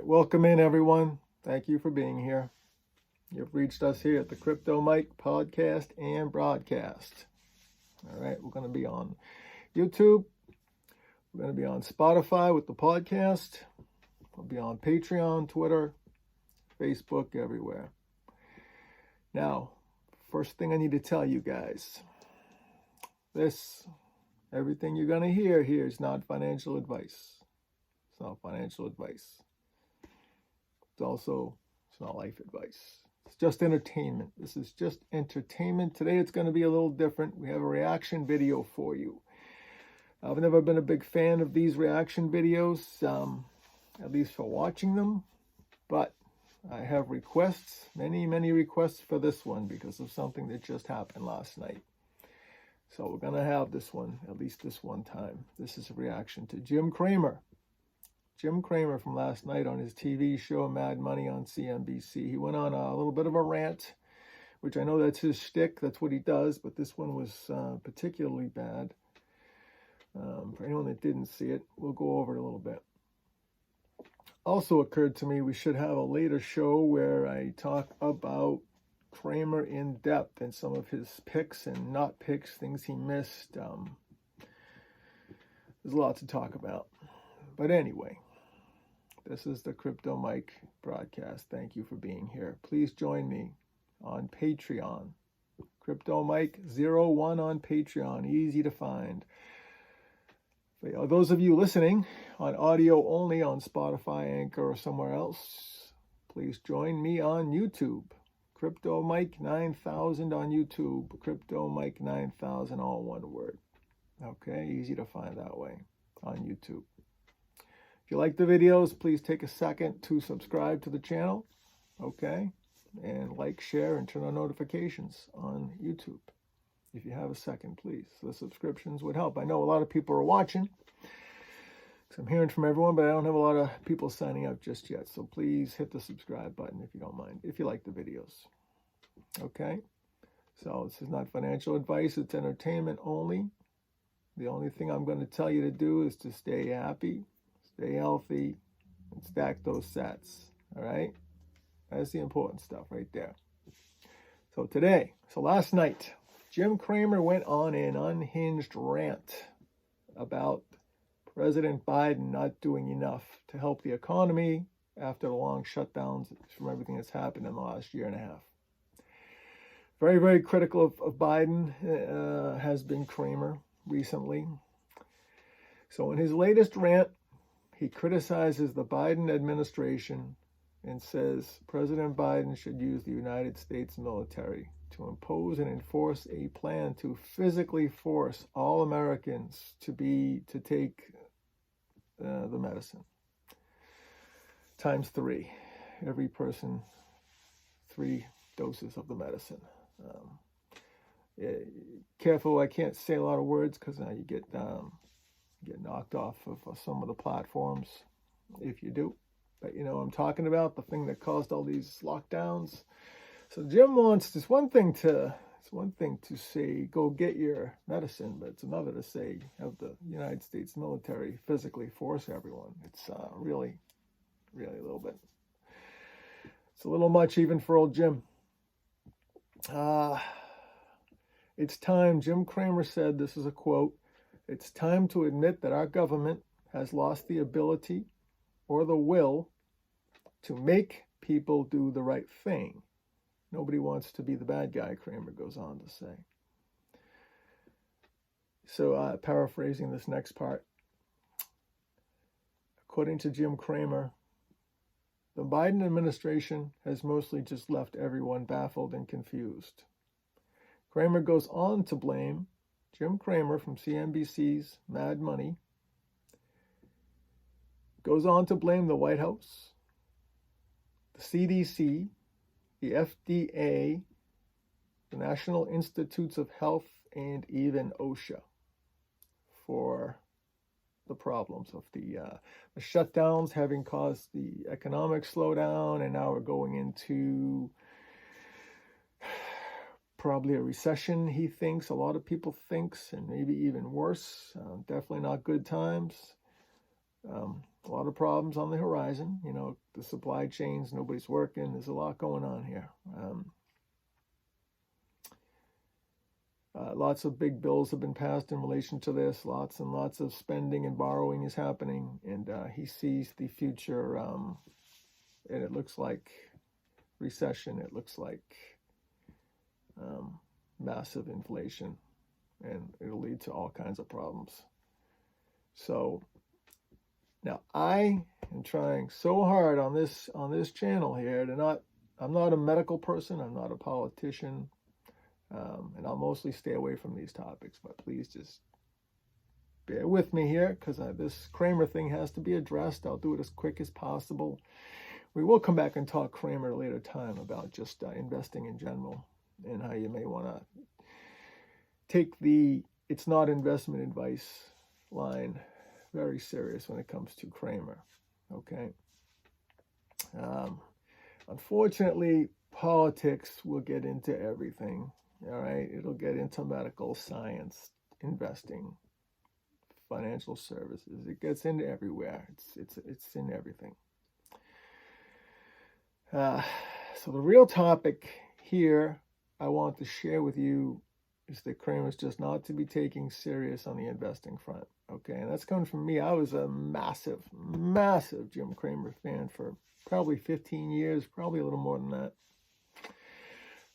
right, welcome in everyone. Thank you for being here. You've reached us here at the Crypto Mike podcast and broadcast. All right, we're going to be on YouTube. We're going to be on Spotify with the podcast. We'll be on Patreon, Twitter, Facebook, everywhere. Now, first thing I need to tell you guys, everything you're going to hear here is not financial advice. It's not financial advice. It's not life advice. It's just entertainment. This is just entertainment. Today it's going to be a little different. We have a reaction video for you. I've never been a big fan of these reaction videos, at least for watching them, but I have requests, many requests for this one because of something that just happened last night. So we're going to have this one, at least this one time. This is a reaction to Jim Cramer. Jim Cramer from last night on his TV show Mad Money on CNBC. He went on a little bit of a rant, which I know that's his shtick. That's what he does, but this one was particularly bad. For anyone that didn't see it, we'll go over it a little bit. Also occurred to me we should have a later show where I talk about Cramer in depth and some of his picks and not picks, things he missed. There's a lot to talk about. But anyway, this is the Crypto Mike broadcast. Thank you for being here. Please join me on Patreon. Crypto Mike 01 on Patreon. Easy to find. For those of you listening on audio only on Spotify, Anchor, or somewhere else, please join me on YouTube. Crypto Mike 9000 on YouTube. Crypto Mike 9000, all one word. Okay, easy to find that way on YouTube. If you like the videos, please take a second to subscribe to the channel, okay? And like, share, and turn on notifications on YouTube. If you have a second, please. The subscriptions would help. I know a lot of people are watching, because I'm hearing from everyone, but I don't have a lot of people signing up just yet. So please hit the subscribe button if you don't mind, if you like the videos, okay? So this is not financial advice. It's entertainment only. The only thing I'm going to tell you to do is to stay happy, stay healthy, and stack those sats, all right? That's the important stuff right there. So last night, Jim Cramer went on an unhinged rant about President Biden not doing enough to help the economy after the long shutdowns from everything that's happened in the last year and a half. Very critical of Biden has been Cramer recently. So in his latest rant, he criticizes the Biden administration and says President Biden should use the United States military to impose and enforce a plan to physically force all Americans to take the medicine. Times 3. Every person, 3 doses of the medicine. Careful, I can't say a lot of words because you get knocked off of some of the platforms if you do. But you know what I'm talking about, the thing that caused all these lockdowns. So Jim wants, it's one thing to say go get your medicine, but it's another to say have the United States military physically force everyone. It's really a little bit. It's a little much even for old Jim. It's time, Jim Cramer said, this is a quote, "It's time to admit that our government has lost the ability or the will to make people do the right thing. Nobody wants to be the bad guy," Cramer goes on to say. So paraphrasing this next part, according to Jim Cramer, the Biden administration has mostly just left everyone baffled and confused. Cramer goes on to blame Jim Cramer from CNBC's Mad Money, goes on to blame the White House, the CDC, the FDA, the National Institutes of Health, and even OSHA for the problems of the shutdowns having caused the economic slowdown, and now we're going into probably a recession, he thinks, a lot of people thinks, and maybe even worse. Definitely not good times. A lot of problems on the horizon. The supply chains, nobody's working. There's a lot going on here. Lots of big bills have been passed in relation to this. Lots and lots of spending and borrowing is happening. And he sees the future, and it looks like recession. It looks like massive inflation, and it'll lead to all kinds of problems. So now I am trying so hard on this channel here to I'm not a medical person. I'm not a politician. And I'll mostly stay away from these topics, but please just bear with me here, because this Cramer thing has to be addressed. I'll do it as quick as possible. We will come back and talk Cramer at a later time about just investing in general, and how you may want to take the "it's not investment advice" line very serious when it comes to Cramer. Okay. Unfortunately, politics will get into everything. All right, it'll get into medical science, investing, financial services. It gets into everywhere. It's in everything. So the real topic here I want to share with you is that Cramer's just not to be taken serious on the investing front. Okay, and that's coming from me. I was a massive Jim Cramer fan for probably 15 years, probably a little more than that.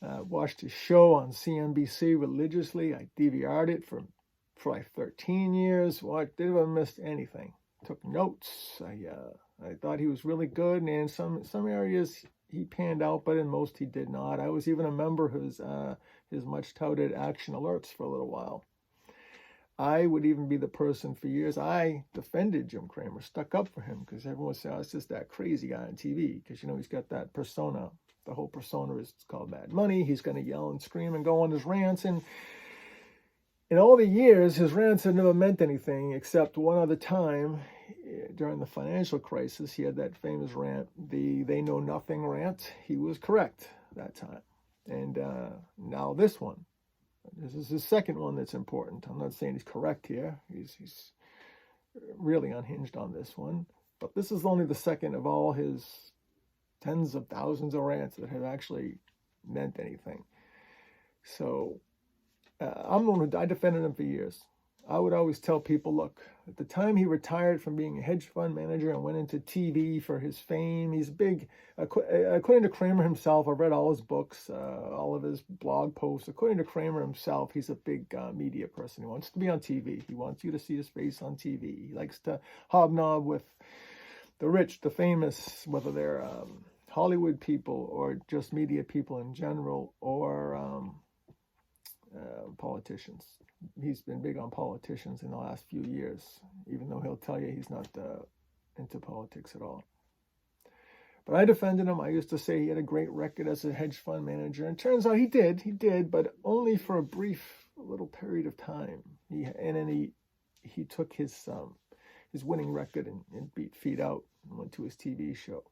Watched his show on CNBC religiously. I DVR'd it for like 13 years. Didn't missed anything. Took notes. I thought he was really good, and in some areas he panned out, but in most he did not. I was even a member of his much touted Action Alerts for a little while. I would even be the person for years. I defended Jim Cramer, stuck up for him, because everyone said, "Oh, it's just that crazy guy on TV," because he's got that persona. The whole persona is called Mad Money. He's going to yell and scream and go on his rants. And in all the years, his rants have never meant anything, except one other time during the financial crisis. He had that famous rant, the "they know nothing" rant. He was correct that time. And now this one. This is his second one that's important. I'm not saying he's correct here. He's really unhinged on this one. But this is only the second of all his tens of thousands of rants that have actually meant anything. So I defended him for years. I would always tell people, look, at the time he retired from being a hedge fund manager and went into TV for his fame, he's big. According to Cramer himself, I read all his books, all of his blog posts. According to Cramer himself, he's a big media person. He wants to be on TV. He wants you to see his face on TV. He likes to hobnob with the rich, the famous, whether they're Hollywood people or just media people in general, or politicians. He's been big on politicians in the last few years, even though he'll tell you he's not into politics at all. But I defended him. I used to say he had a great record as a hedge fund manager, and it turns out he did, but only for a brief little period of time. He took his winning record and beat feet out and went to his TV show.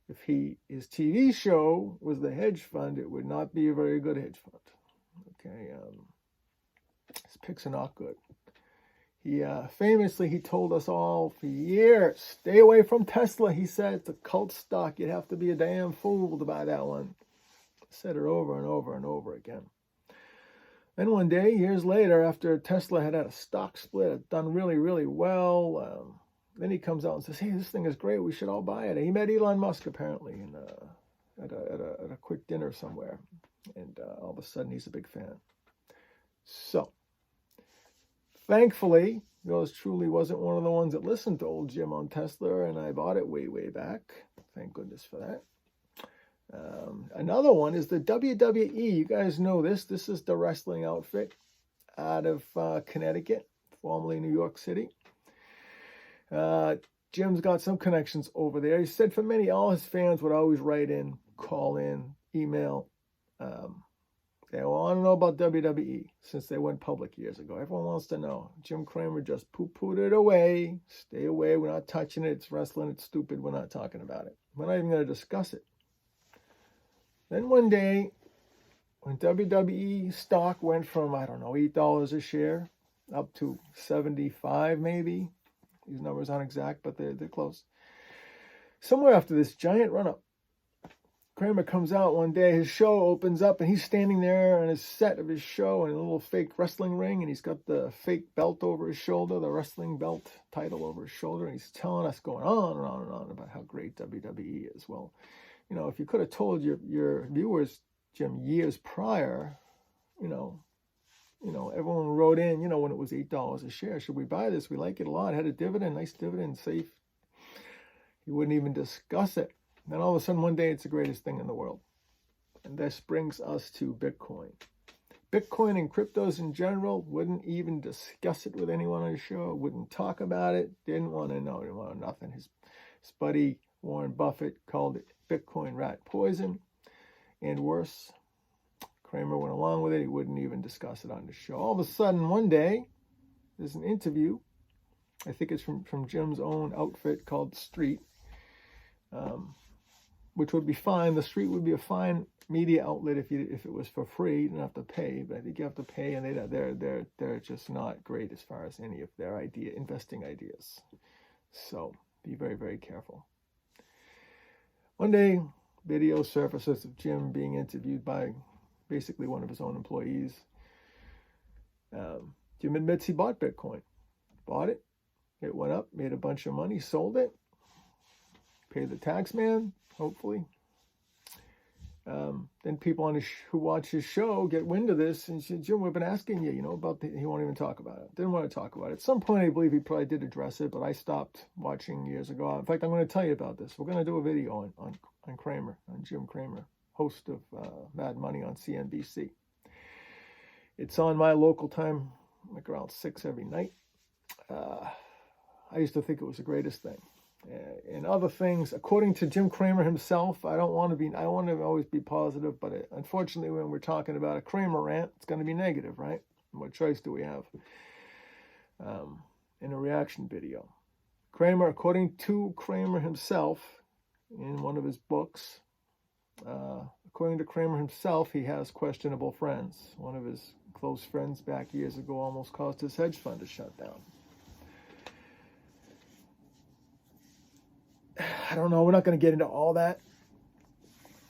If his TV show was the hedge fund, it would not be a very good hedge fund. Okay, his picks are not good. He famously, he told us all for years, stay away from Tesla. He said it's a cult stock. You'd have to be a damn fool to buy that one. Said it over and over and over again. Then one day, years later, after Tesla had a stock split, had done really, really well, then he comes out and says, hey, this thing is great. We should all buy it. And he met Elon Musk, apparently, at a quick dinner somewhere. And all of a sudden, he's a big fan. So, thankfully, yours truly wasn't one of the ones that listened to old Jim on Tesla, and I bought it way, way back. Thank goodness for that. Another one is the WWE. You guys know this. This is the wrestling outfit out of Connecticut, formerly New York City. Jim's got some connections over there. He said for many, all his fans would always write in, call in, email. They want to know about WWE since they went public years ago. Everyone wants to know. Jim Cramer just poo-pooed it away. Stay away. We're not touching it. It's wrestling. It's stupid. We're not talking about it. We're not even going to discuss it. Then one day, when WWE stock went from, $8 a share up to $75 maybe, These numbers aren't exact, but they're close. Somewhere after this giant run-up, Cramer comes out one day, his show opens up, and he's standing there on his set of his show in a little fake wrestling ring, and he's got the fake belt over his shoulder, the wrestling belt title over his shoulder, and he's telling us, going on and on and on about how great WWE is. Well, you know, if you could have told your viewers, Jim, years prior, you know, everyone wrote in, you know, when it was $8 a share, should we buy this? We like it a lot. Had a dividend, nice dividend, safe. He wouldn't even discuss it. Then all of a sudden, one day, it's the greatest thing in the world. And this brings us to Bitcoin. Bitcoin and cryptos in general, wouldn't even discuss it with anyone on the show, wouldn't talk about it, didn't want to know, didn't want to know nothing. His buddy, Warren Buffett, called it Bitcoin rat poison, and worse. Cramer went along with it. He wouldn't even discuss it on the show. All of a sudden, one day, there's an interview. I think it's from Jim's own outfit called The Street, which would be fine. The Street would be a fine media outlet if it was for free. You don't have to pay, but I think you have to pay, and they're just not great as far as any of their investing ideas. So be very, very careful. One day, video surfaces of Jim being interviewed by basically one of his own employees. Jim admits he bought Bitcoin. Bought it. It went up, made a bunch of money, sold it, paid the tax man, hopefully. Then people who watch his show get wind of this and say, Jim, we've been asking you, about he won't even talk about it. Didn't want to talk about it. At some point, I believe he probably did address it, but I stopped watching years ago. In fact, I'm going to tell you about this. We're going to do a video on Cramer, on Jim Cramer, host of Mad Money on CNBC. It's on my local time, like around 6 every night. I used to think it was the greatest thing. And other things, according to Jim Cramer himself, I want to always be positive, but unfortunately, when we're talking about a Cramer rant, it's going to be negative, right? What choice do we have? In a reaction video. Cramer, according to Cramer himself, in one of his books, according to Cramer himself, he has questionable friends. One of his close friends back years ago almost caused his hedge fund to shut down. I don't know. We're not going to get into all that.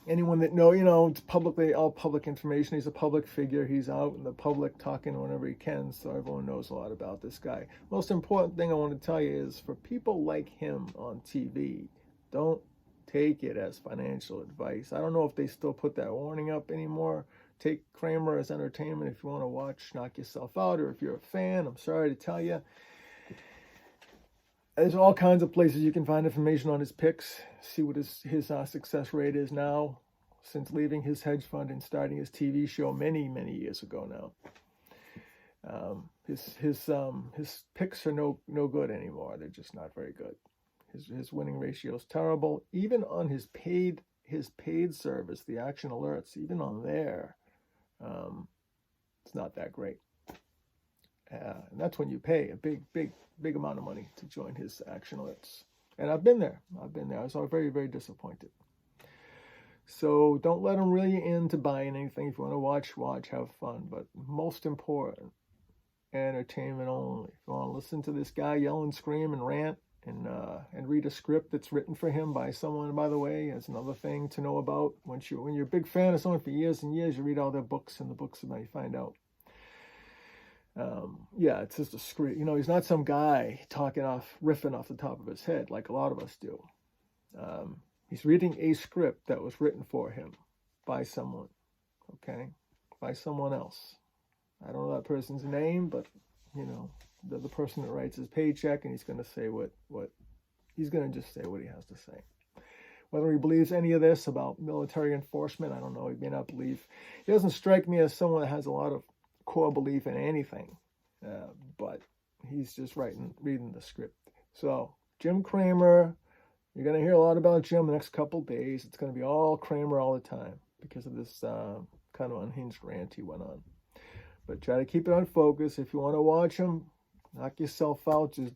Anyone that it's all public information. He's a public figure. He's out in the public talking whenever he can, so everyone knows a lot about this guy. Most important thing I want to tell you is for people like him on TV, don't take it as financial advice. I don't know if they still put that warning up anymore. Take Cramer as entertainment if you want to watch, knock yourself out, or if you're a fan, I'm sorry to tell you. There's all kinds of places you can find information on his picks, see what his success rate is now since leaving his hedge fund and starting his TV show many, many years ago now. His picks are no good anymore. They're just not very good. His winning ratio is terrible. Even on his paid service, the Action Alerts, even on there, it's not that great. And that's when you pay a big amount of money to join his Action Alerts. And I've been there. I was very, very disappointed. So don't let them reel you into buying anything. If you want to watch, have fun. But most important, entertainment only. If you want to listen to this guy yell and scream and rant and read a script that's written for him by someone, by the way, that's another thing to know about. When you're a big fan of someone for years and years, you read all their books, and the books that you find out. It's just a script. He's not some guy riffing off the top of his head like a lot of us do. He's reading a script that was written for him by someone, okay? By someone else. I don't know that person's name, but, the person that writes his paycheck, and he's going to say he's going to just say what he has to say. Whether he believes any of this about military enforcement, I don't know. He may not believe. He doesn't strike me as someone that has a lot of core belief in anything, but he's just reading the script. So Jim Cramer, you're going to hear a lot about Jim the next couple days. It's going to be all Cramer all the time because of this kind of unhinged rant he went on. But try to keep it on focus. If you want to watch him, knock yourself out. Just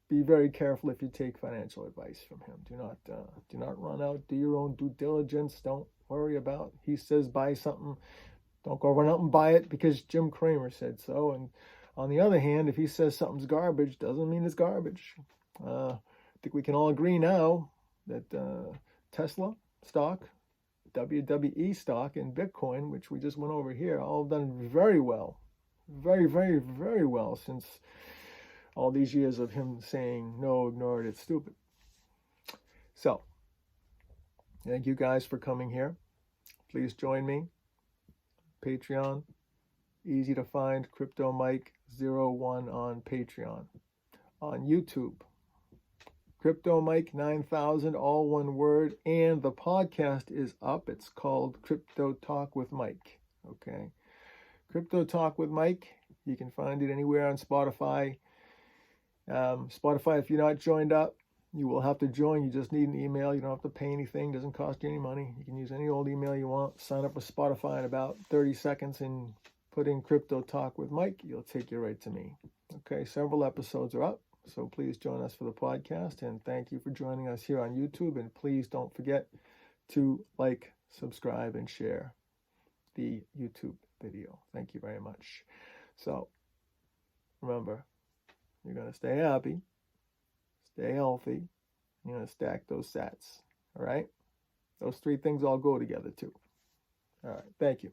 be very careful if you take financial advice from him. Do not run out. Do your own due diligence. Don't worry about. He says buy something. Don't go run out and buy it because Jim Cramer said so. And on the other hand, if he says something's garbage, doesn't mean it's garbage. I think we can all agree now that Tesla stock, WWE stock, and Bitcoin, which we just went over here, all done very well. Very, very, very well since all these years of him saying, no, ignore it, it's stupid. So, thank you guys for coming here. Please join me. Patreon, easy to find, Crypto Mike 01 on Patreon. On YouTube, Crypto Mike 9000, all one word, and the podcast is up. It's called Crypto Talk with Mike. Okay, Crypto Talk with Mike. You can find it anywhere on Spotify. Spotify, if you're not joined up, you will have to join. You just need an email. You don't have to pay anything. Doesn't cost you any money. You can use any old email you want. Sign up with Spotify in about 30 seconds and put in Crypto Talk with Mike. It'll take you right to me. Okay, several episodes are up, so please join us for the podcast. And thank you for joining us here on YouTube. And please don't forget to like, subscribe, and share the YouTube video. Thank you very much. So remember, you're going to stay happy, stay healthy, you're going to stack those sats. All right? Those three things all go together too. All right. Thank you.